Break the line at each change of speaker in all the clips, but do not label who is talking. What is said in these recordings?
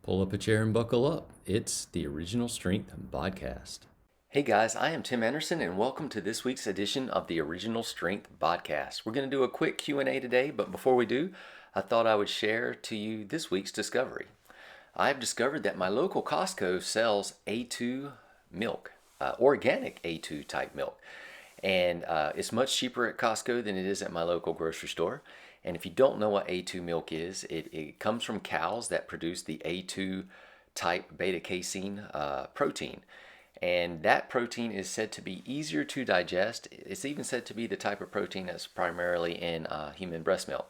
Pull up a chair and buckle up. It's the Original Strength BodCast. Hey guys, I am Tim Anderson and welcome to this week's edition of the Original Strength BodCast. We're going to do a quick Q&A today, but before we do, I thought I would share to you this week's discovery. I've discovered that my local Costco sells A2 milk, organic A2 type milk. And it's much cheaper at Costco than it is at my local grocery store. And if you don't know what A2 milk is, it comes from cows that produce the A2 type beta casein protein. And that protein is said to be easier to digest. It's even said to be the type of protein that's primarily in human breast milk.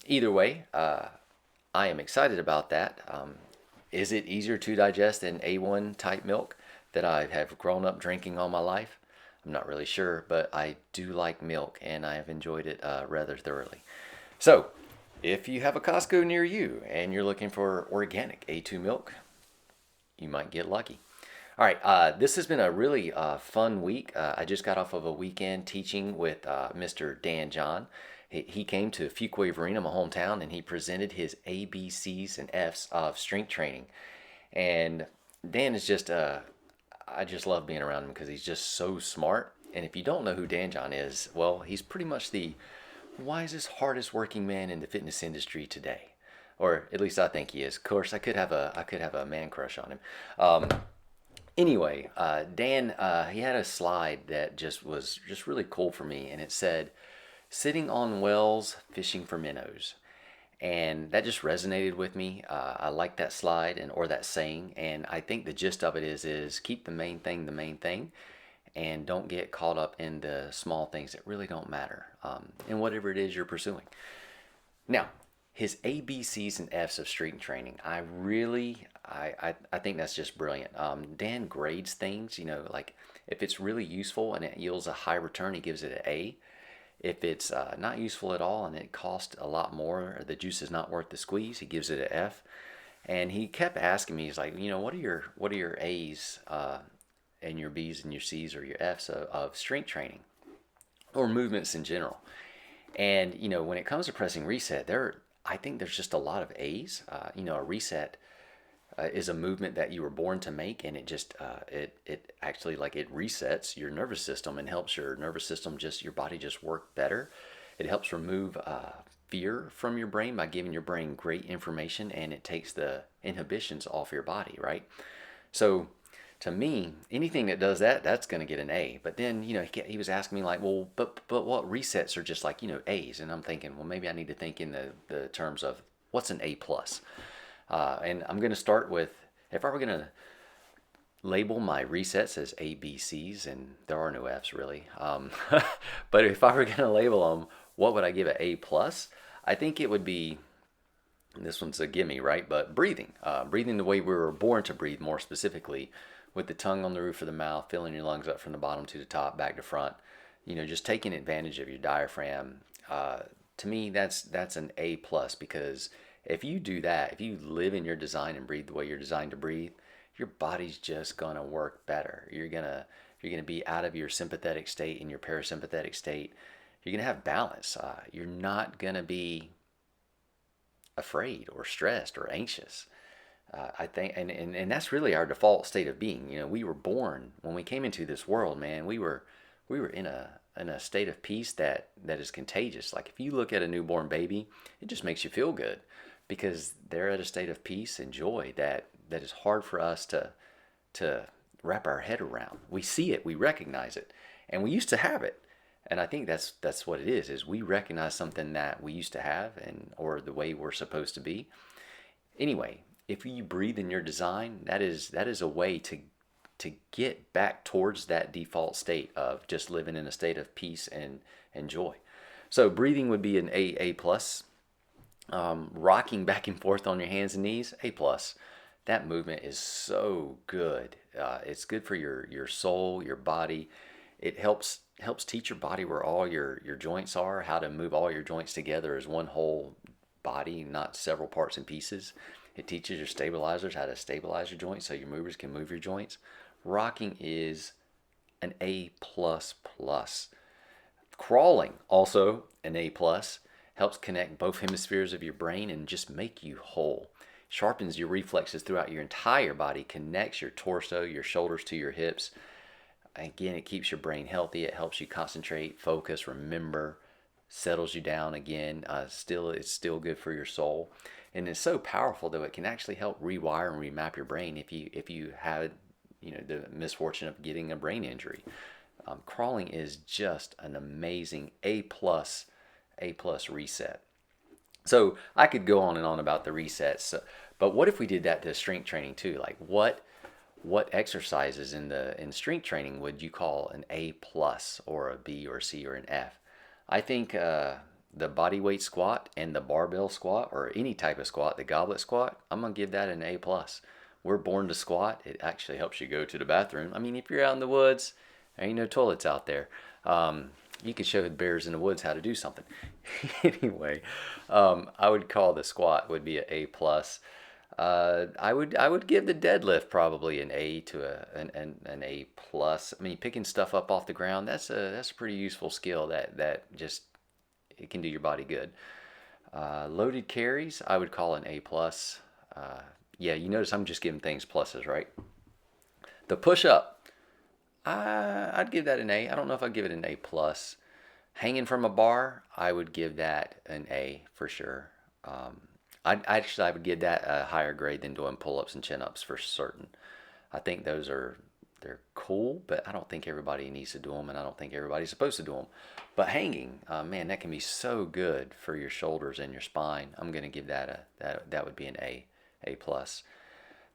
Either way, I am excited about that. Is it easier to digest than A1 type milk that I have grown up drinking all my life? I'm not really sure, but I do like milk and I have enjoyed it rather thoroughly. So, if you have a Costco near you and you're looking for organic A2 milk, you might get lucky. All right, this has been a really fun week. I just got off of a weekend teaching with Mr. Dan John. He came to Fuquay-Varina, my hometown, and he presented his A, B, C's, and F's of strength training. And Dan is just I just love being around him because he's just so smart. And if you don't know who Dan John is, well, he's pretty much the wisest, hardest working man in the fitness industry today, or at least I think he is. Of course, I could have a man crush on him. Anyway, Dan he had a slide that was really cool for me, and it said, "Sitting on wells, fishing for minnows." And that just resonated with me. I like that slide or that saying, and I think the gist of it is keep the main thing, and don't get caught up in the small things that really don't matter in whatever it is you're pursuing. Now, his A, B, C's, and F's of strength training, I think that's just brilliant. Dan grades things, like if it's really useful and it yields a high return, he gives it an A. If it's not useful at all and it costs a lot more, or the juice is not worth the squeeze, he gives it an F. And he kept asking me, he's like, what are your A's and your B's and your C's or your F's of strength training or movements in general? And when it comes to pressing reset, I think there's just a lot of A's. A reset is a movement that you were born to make, and it just it actually, like, it resets your nervous system and helps your nervous system, just your body, just work better. It helps remove fear from your brain by giving your brain great information, and it takes the inhibitions off your body, right? So to me, anything that does that, that's going to get an A. But then he was asking me, like, well, but what resets are just like A's? And I'm thinking, well, maybe I need to think in the terms of what's an A plus. And I'm going to start with, if I were going to label my resets as A, B, C's, and there are no F's really, but if I were going to label them, what would I give an A plus? I think it would be, this one's a gimme, right? But breathing. Breathing the way we were born to breathe, more specifically, with the tongue on the roof of the mouth, filling your lungs up from the bottom to the top, back to front. Just taking advantage of your diaphragm. To me, that's an A plus, because if you do that, if you live in your design and breathe the way you're designed to breathe, your body's just gonna work better. You're gonna be out of your sympathetic state and your parasympathetic state. You're gonna have balance. You're not gonna be afraid or stressed or anxious. I think, and that's really our default state of being. We were born, when we came into this world, man. We were in a state of peace that is contagious. Like, if you look at a newborn baby, it just makes you feel good, because they're at a state of peace and joy that is hard for us to wrap our head around. We see it, we recognize it, and we used to have it. And I think that's what it is we recognize something that we used to have, or the way we're supposed to be. Anyway, if you breathe in your design, that is a way to get back towards that default state of just living in a state of peace and joy. So breathing would be an A plus. Rocking back and forth on your hands and knees, A plus. That movement is so good. It's good for your soul, your body. It helps teach your body where all your joints are, how to move all your joints together as one whole body, not several parts and pieces. It teaches your stabilizers how to stabilize your joints so your movers can move your joints. Rocking is an A plus plus. Crawling, also an A plus. Helps connect both hemispheres of your brain and just make you whole. sharpens your reflexes throughout your entire body, connects your torso, your shoulders to your hips. Again, it keeps your brain healthy. It helps you concentrate, focus, remember, settles you down again. It's still good for your soul, and it's so powerful though it can actually help rewire and remap your brain if you had the misfortune of getting a brain injury. Crawling is just an amazing A plus reset. So I could go on and on about the resets, but what if we did that to strength training too? Like what exercises in strength training would you call an A plus or a B or C or an F? I think the body weight squat and the barbell squat or any type of squat, the goblet squat, I'm gonna give that an A plus. We're born to squat. It actually helps you go to the bathroom. I mean, if you're out in the woods, there ain't no toilets out there. You could show the bears in the woods how to do something. Anyway, I would call the squat would be an A plus. I would give the deadlift probably an A to an A plus. I mean, picking stuff up off the ground, that's a pretty useful skill that just it can do your body good. Loaded carries, I would call an A plus. Yeah, you notice I'm just giving things pluses, right? The push up, I'd give that an A. I don't know if I'd give it an A plus. Hanging from a bar, I would give that an A for sure. I would give that a higher grade than doing pull-ups and chin-ups for certain. I think they're cool, but I don't think everybody needs to do them, and I don't think everybody's supposed to do them. But hanging, man, that can be so good for your shoulders and your spine. I'm gonna give that would be an A plus.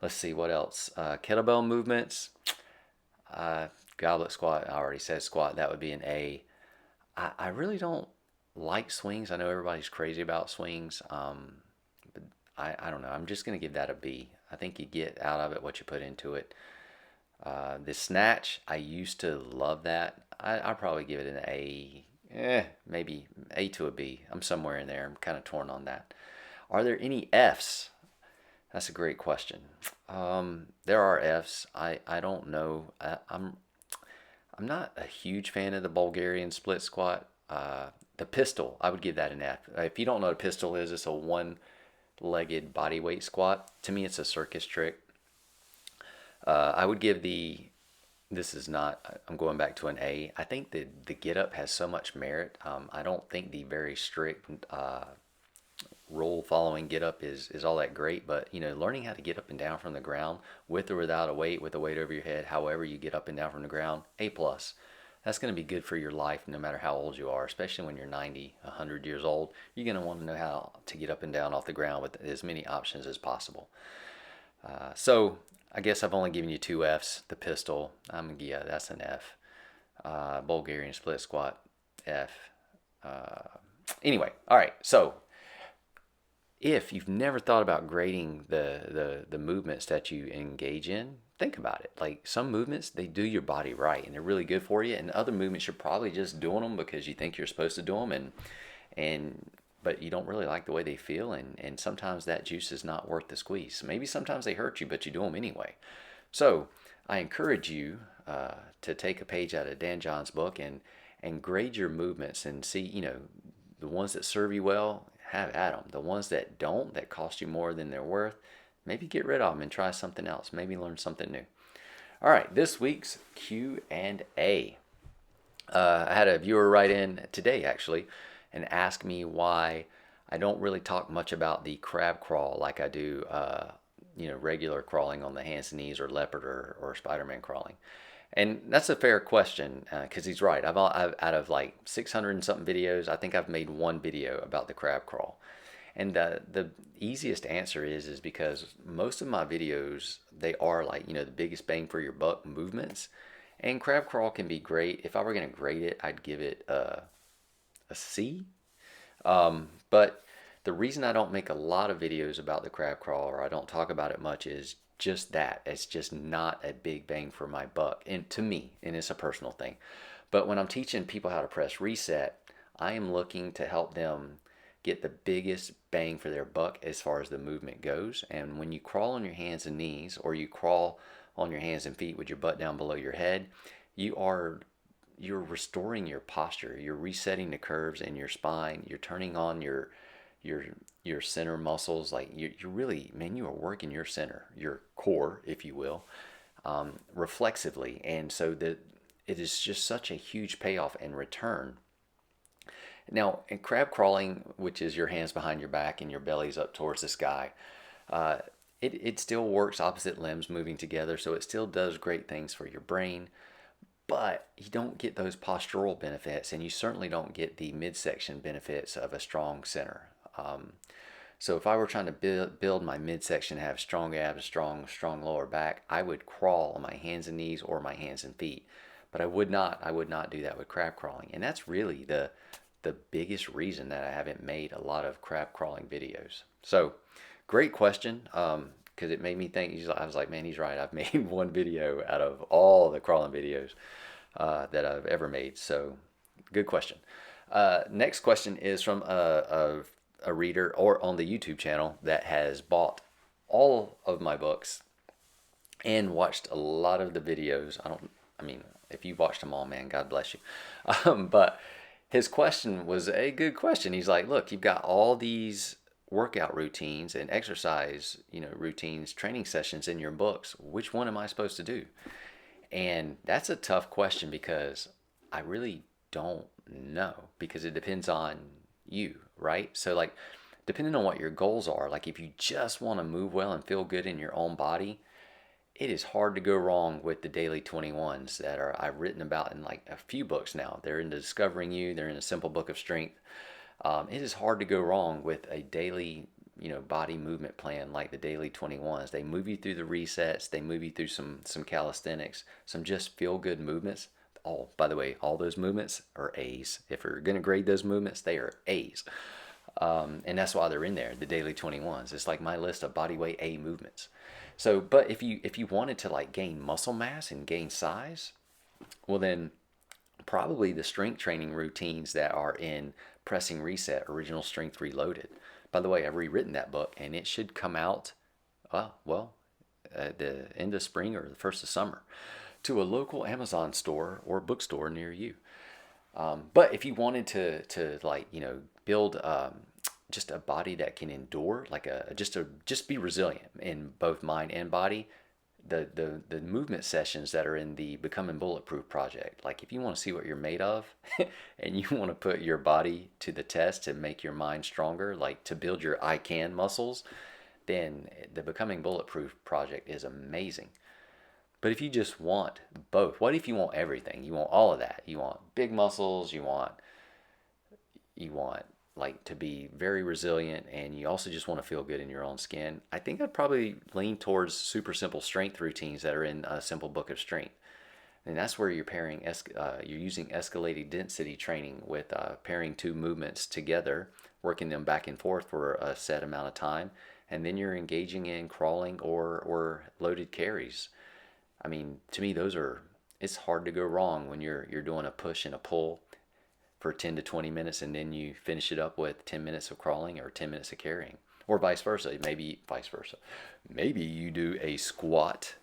Let's see what else. Kettlebell movements, goblet squat. I already said squat. That would be an A. I really don't like swings. I know everybody's crazy about swings. But I don't know. I'm just going to give that a B. I think you get out of it what you put into it. The snatch, I used to love that. I'll probably give it an A. Maybe A to a B. I'm somewhere in there. I'm kind of torn on that. Are there any Fs? That's a great question. There are Fs. I don't know. I'm not a huge fan of the Bulgarian split squat. The pistol, I would give that an F. If you don't know what a pistol is, it's a one-legged body weight squat. To me, it's a circus trick. I would give this is not, I'm going back to an A. I think the get up has so much merit. I don't think the very strict rule following get up is all that great, but learning how to get up and down from the ground with or without a weight, with a weight over your head, however you get up and down from the ground, A plus. That's going to be good for your life no matter how old you are, especially when you're 90, 100 years old. You're going to want to know how to get up and down off the ground with as many options as possible. So I guess I've only given you two Fs. The pistol, yeah, that's an F. Bulgarian split squat, F. Anyway, all right, so if you've never thought about grading the movements that you engage in, think about it. Like some movements, they do your body right and they're really good for you, and other movements you're probably just doing them because you think you're supposed to do them, but you don't really like the way they feel, and sometimes that juice is not worth the squeeze. Maybe sometimes they hurt you, but you do them anyway. So I encourage you to take a page out of Dan John's book and grade your movements and see, the ones that serve you well, have at them. The ones that don't, that cost you more than they're worth, maybe get rid of them and try something else. Maybe learn something new. All right, this week's Q&A. I had a viewer write in today, actually, and ask me why I don't really talk much about the crab crawl like I do, regular crawling on the hands and knees or leopard or Spider-Man crawling. And that's a fair question because he's right. I've out of like 600 and something videos, I think I've made one video about the crab crawl. And the easiest answer is because most of my videos, they are like, the biggest bang for your buck movements. And crab crawl can be great. If I were going to grade it, I'd give it a C. But the reason I don't make a lot of videos about the crab crawl or I don't talk about it much is just that. It's just not a big bang for my buck, and to me, and it's a personal thing. But when I'm teaching people how to press reset, I am looking to help them get the biggest bang for their buck as far as the movement goes. And when you crawl on your hands and knees, or you crawl on your hands and feet with your butt down below your head, you're restoring your posture. You're resetting the curves in your spine. You're turning on your your your center muscles. Like you really, man, you are working your center, your core, if you will, reflexively, and so that it is just such a huge payoff and return. Now, in crab crawling, which is your hands behind your back and your belly's up towards the sky, uh, it still works opposite limbs moving together, so it still does great things for your brain, but you don't get those postural benefits, and you certainly don't get the midsection benefits of a strong center. So if I were trying to build my midsection, have strong abs, strong lower back, I would crawl on my hands and knees or my hands and feet. But I would not do that with crab crawling. And that's really the biggest reason that I haven't made a lot of crab crawling videos. So great question. Because it made me think. I was like, man, he's right. I've made one video out of all the crawling videos that I've ever made. So good question. Next question is from a reader or on the YouTube channel that has bought all of my books and watched a lot of the videos. I mean, if you watched them all, man, God bless you. But his question was a good question. He's like, look, you've got all these workout routines and exercise, routines, training sessions in your books. Which one am I supposed to do? And that's a tough question because I really don't know, because it depends on you, right? So like, depending on what your goals are, like if you just want to move well and feel good in your own body, it is hard to go wrong with the daily 21s that I've written about in like a few books now. They're in Discovering You, they're in A Simple Book of Strength. It is hard to go wrong with a daily, body movement plan like the daily 21s. They move you through the resets, they move you through some calisthenics, some just feel good movements. All, by the way, all those movements are A's. If you're going to grade those movements, they are A's. And that's why they're in there, the daily 21s. It's like my list of bodyweight A movements. So, but if you wanted to like gain muscle mass and gain size, well then probably the strength training routines that are in Pressing Reset, Original Strength Reloaded. By the way, I've rewritten that book and it should come out, at the end of spring or the first of summer, to a local Amazon store or bookstore near you. But if you wanted to like, build just a body that can endure, like just be resilient in both mind and body, the movement sessions that are in the Becoming Bulletproof project, like if you want to see what you're made of and you want to put your body to the test to make your mind stronger, like to build your I can muscles, then the Becoming Bulletproof project is amazing. But if you just want both, what if you want everything? You want all of that. You want big muscles, you want like to be very resilient, and you also just want to feel good in your own skin. I think I'd probably lean towards super simple strength routines that are in A Simple Book of Strength. And that's where you're you're using escalated density training with pairing two movements together, working them back and forth for a set amount of time, and then you're engaging in crawling or loaded carries. I mean, to me, it's hard to go wrong when you're doing a push and a pull for 10 to 20 minutes and then you finish it up with 10 minutes of crawling or 10 minutes of carrying, or vice versa. Maybe vice versa. Maybe you do a squat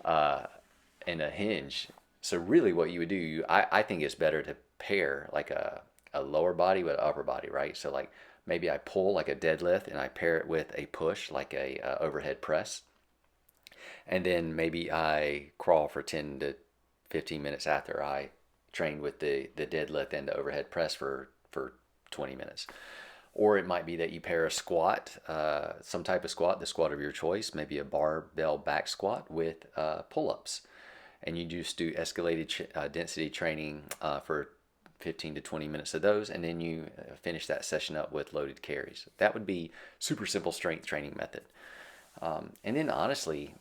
and a hinge. So really what you would do, I think it's better to pair like a lower body with upper body, right? So like maybe I pull like a deadlift and I pair it with a push like a overhead press. And then maybe I crawl for 10 to 15 minutes after I trained with the deadlift and the overhead press for 20 minutes. Or it might be that you pair a squat, some type of squat, the squat of your choice, maybe a barbell back squat with pull-ups. And you just do escalated density training for 15 to 20 minutes of those, and then you finish that session up with loaded carries. That would be super simple strength training method. And then honestly,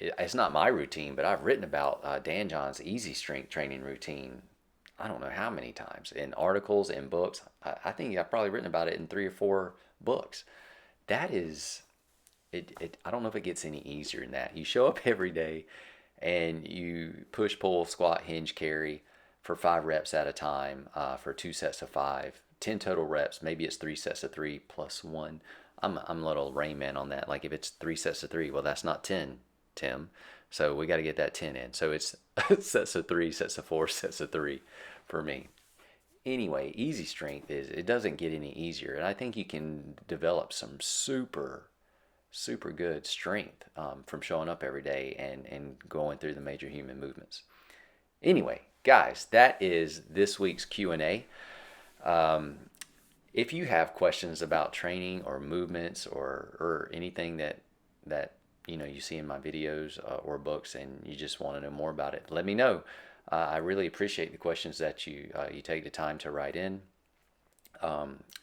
it's not my routine, but I've written about Dan John's easy strength training routine. I don't know how many times in articles and books. I think I've probably written about it in 3 or 4 books. That is, I don't know if it gets any easier than that. You show up every day and you push, pull, squat, hinge, carry for 5 reps at a time for 2 sets of 5, 10 total reps. Maybe it's 3 sets of 3 plus 1. I'm a little Rain Man on that. Like if it's 3 sets of 3, well, that's not 10, Tim. So we got to get that 10 in. So it's sets of 3, sets of 4, sets of 3 for me. Anyway, easy strength it doesn't get any easier, and I think you can develop some super good strength from showing up every day and going through the major human movements. Anyway, guys, that is this week's Q&A. If you have questions about training or movements or anything that you see in my videos or books, and you just want to know more about it, let me know. I really appreciate the questions that you take the time to write in.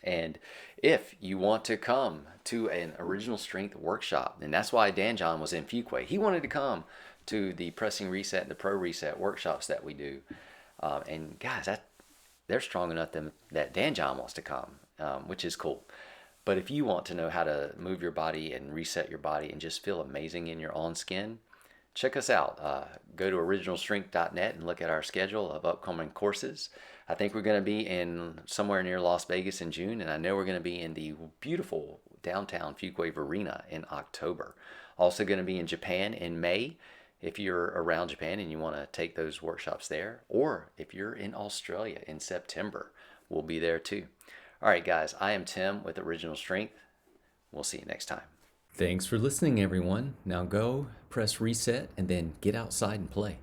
And if you want to come to an original strength workshop, and that's why Dan John was in Fuquay. He wanted to come to the pressing reset and the pro reset workshops that we do. And guys, they're strong enough that Dan John wants to come, which is cool. But if you want to know how to move your body and reset your body and just feel amazing in your own skin, check us out. Go to originalstrength.net and look at our schedule of upcoming courses. I think we're going to be in somewhere near Las Vegas in June, and I know we're going to be in the beautiful downtown Fuquay Arena in October. Also going to be in Japan in May, if you're around Japan and you want to take those workshops there, or if you're in Australia in September, we'll be there too. All right, guys, I am Tim with Original Strength. We'll see you next time.
Thanks for listening, everyone. Now go, press reset, and then get outside and play.